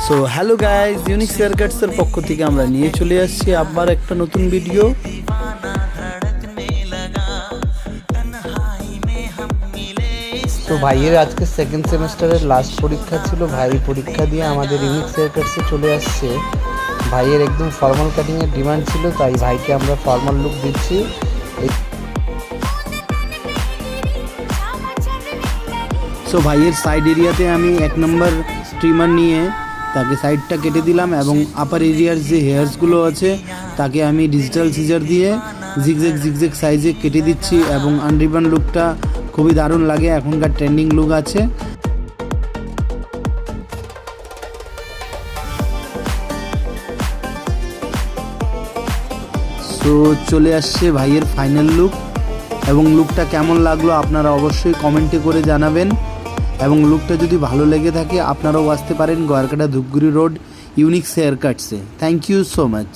So hello guys, Uniques hair কাটসের পক্ষ থেকে আমরা নিয়ে চলে আসছি আবার একটা নতুন ভিডিও। তো ভাইয়ের আজকে সেকেন্ড সেমিস্টারের লাস্ট পরীক্ষা ছিল। ভাই পরীক্ষা দিয়ে আমাদের ইউনিক্স হেয়ার কাটসে চলে আসছে। ভাইয়ের একদম ফর্মাল কাটিংয়ের ডিমান্ড ছিল, তাই ভাইকে আমরা ফর্মাল লুক দিচ্ছি। সো ভাইয়ের সাইড এরিয়াতে আমি 1 নম্বর ট্রিমার নিয়ে তাকে সাইডটা কেটে দিলাম এবং আপার এরিয়ার যে হেয়ার্সগুলো আছে তাকে আমি ডিজিটাল সিজার দিয়ে জিগজ্যাগ সাইজে কেটে দিচ্ছি এবং আনরিবান লুকটা খুবই দারুণ লাগে, এখনকার ট্রেন্ডিং লুক আছে। সো চলে আসছে ভাইয়ের ফাইনাল লুক এবং লুকটা কেমন লাগলো আপনারা অবশ্যই কমেন্টে করে জানাবেন এবং লুকটা যদি ভালো লেগে থাকে আপনারাও আসতে পারেন Gayerkata Dhupguri road Uniques hair কাটসে। Thank you so much.